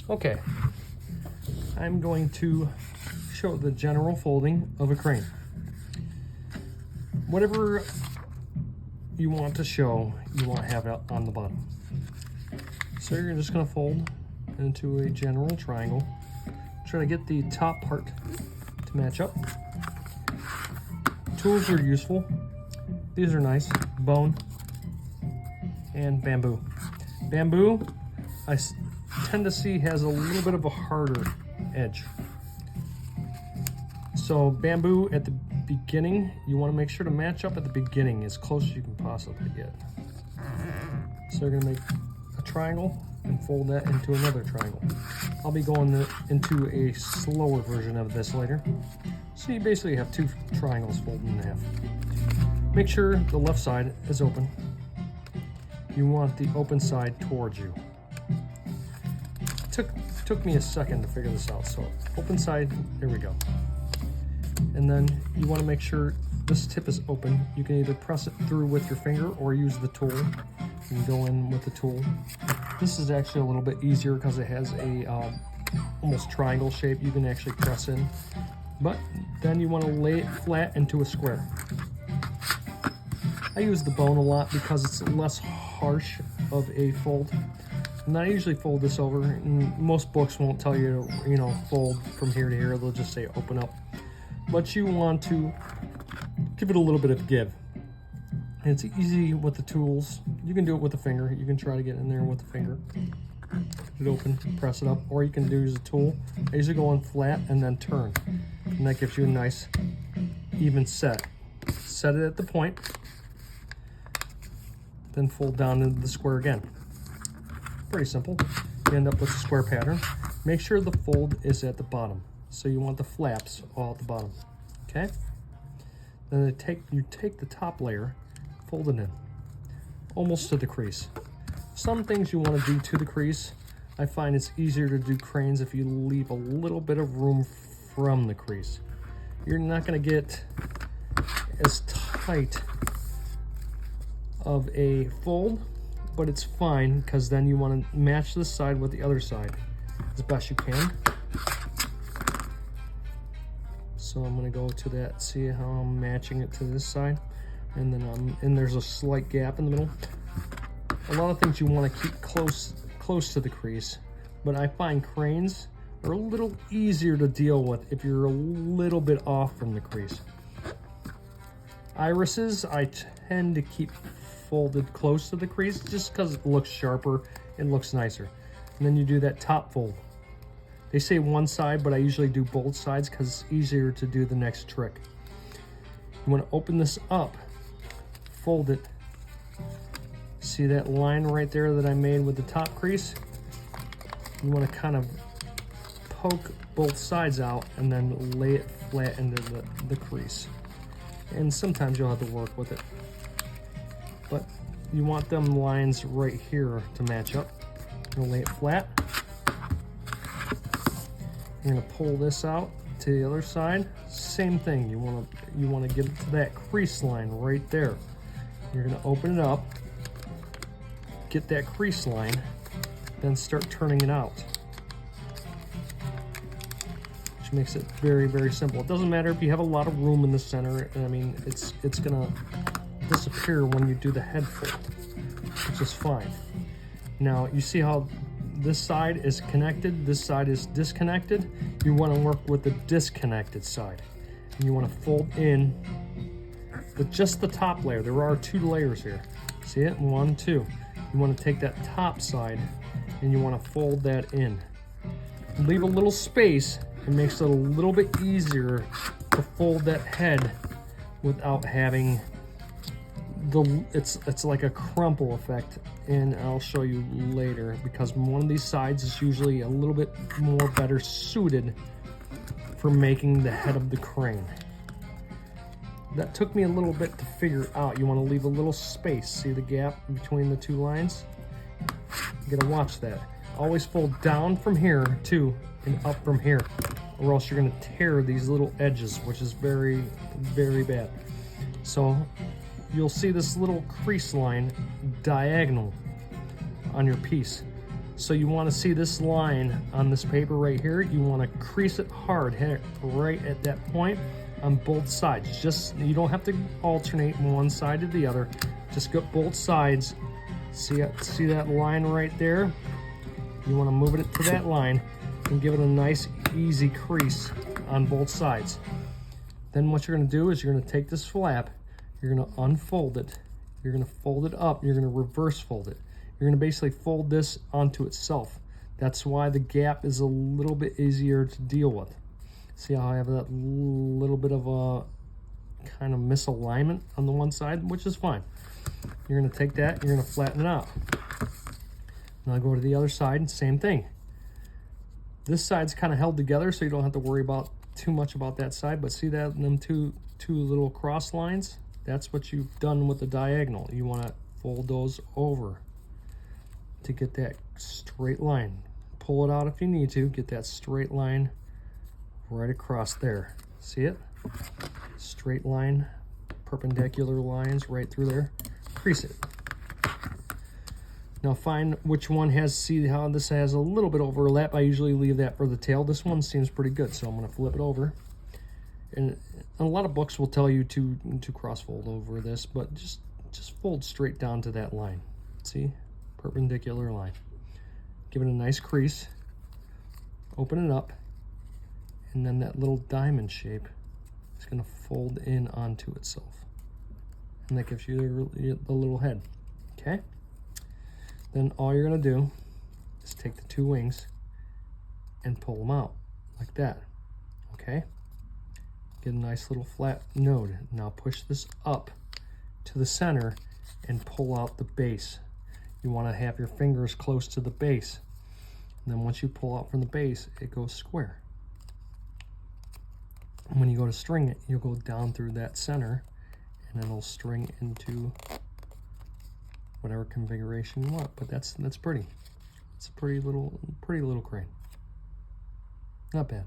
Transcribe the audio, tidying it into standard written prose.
Okay, I'm going to show the general folding of a crane. Whatever you want to show, you want to have it on the bottom. So you're just going to fold into a general triangle. Try to get the top part to match up. Tools are useful. These are nice. Bone and bamboo. Bamboo, I tend to see has a little bit of a harder edge. So bamboo at the beginning, you want to make sure to match up at the beginning as close as you can possibly get. So you're going to make a triangle and fold that into another triangle. I'll be going into a slower version of this later. So you basically have two triangles folded in half. Make sure the left side is open. You want the open side towards you. Took me a second to figure this out. So open side, there we go. And then you want to make sure this tip is open. You can either press it through with your finger or use the tool. You can go in with the tool. This is actually a little bit easier because it has a almost triangle shape you can actually press in. But then you want to lay it flat into a square. I use the bone a lot because it's less harsh of a fold. And I usually fold this over, and most books won't tell you to, you know, fold from here to here. They'll just say open up. But you want to give it a little bit of give. And it's easy with the tools. You can do it with a finger. You can try to get in there with the finger. Get it open, press it up, or you can use a tool. I usually go on flat and then turn. And that gives you a nice even set. Set it at the point, then fold down into the square again. Pretty simple. You end up with a square pattern. Make sure the fold is at the bottom. So you want the flaps all at the bottom, okay? Then you take the top layer, fold it in, almost to the crease. Some things you want to do to the crease. I find it's easier to do cranes if you leave a little bit of room from the crease. You're not going to get as tight of a fold, but it's fine because then you want to match this side with the other side as best you can. So I'm going to go to that, see how I'm matching it to this side, and then there's a slight gap in the middle. A lot of things you want to keep close to the crease, but I find cranes are a little easier to deal with if you're a little bit off from the crease. Irises I tend to keep folded close to the crease just because it looks sharper, it looks nicer. And then you do that top fold. They say one side, but I usually do both sides because it's easier to do the next trick. You want to open this up, fold it. See that line right there that I made with the top crease? You want to kind of poke both sides out and then lay it flat into the crease. And sometimes you'll have to work with it. But you want them lines right here to match up. You're going to lay it flat. You're going to pull this out to the other side. Same thing. You want to get it to that crease line right there. You're going to open it up, get that crease line, then start turning it out. Which makes it very, very simple. It doesn't matter if you have a lot of room in the center. I mean, it's going to disappear when you do the head fold, which is fine. Now, you see how this side is connected, this side is disconnected? You want to work with the disconnected side. And you want to fold in just the top layer. There are two layers here. See it? 1, 2. You want to take that top side and you want to fold that in. Leave a little space. It makes it a little bit easier to fold that head without having it's like a crumple effect, and I'll show you later because one of these sides is usually a little bit more better suited for making the head of the crane. That took me a little bit to figure out. You want to leave a little space. See the gap between the two lines? You gotta watch that. Always fold down from here too and up from here, or else you're gonna tear these little edges, which is very, very bad. So you'll see this little crease line diagonal on your piece. So you want to see this line on this paper right here. You want to crease it hard, hit it right at that point on both sides. Just, you don't have to alternate from one side to the other. Just go both sides. See that line right there? You want to move it to that line and give it a nice easy crease on both sides. Then what you're going to do is you're going to take this flap, you're going to unfold it, you're going to fold it up, you're going to reverse fold it. You're going to basically fold this onto itself. That's why the gap is a little bit easier to deal with. See how I have that little bit of a kind of misalignment on the one side, which is fine. You're going to take that, you're going to flatten it out. Now go to the other side, same thing. This side's kind of held together, so you don't have to worry about too much about that side, but see that them two little cross lines? That's what you've done with the diagonal. You want to fold those over to get that straight line. Pull it out if you need to, get that straight line right across there. See it? Straight line, perpendicular lines right through there. Crease it. Now find which one has, see how this has a little bit of overlap. I usually leave that for the tail. This one seems pretty good, so I'm going to flip it over. And a lot of books will tell you to cross fold over this, but just fold straight down to that line. See? Perpendicular line. Give it a nice crease. Open it up. And then that little diamond shape is going to fold in onto itself. And that gives you the little head. Okay? Then all you're going to do is take the two wings and pull them out like that. Okay? Get a nice little flat node. Now push this up to the center and pull out the base. You want to have your fingers close to the base. And then once you pull out from the base, it goes square. And when you go to string it, you'll go down through that center and then it'll string into whatever configuration you want. But that's pretty. It's a pretty little crane. Not bad.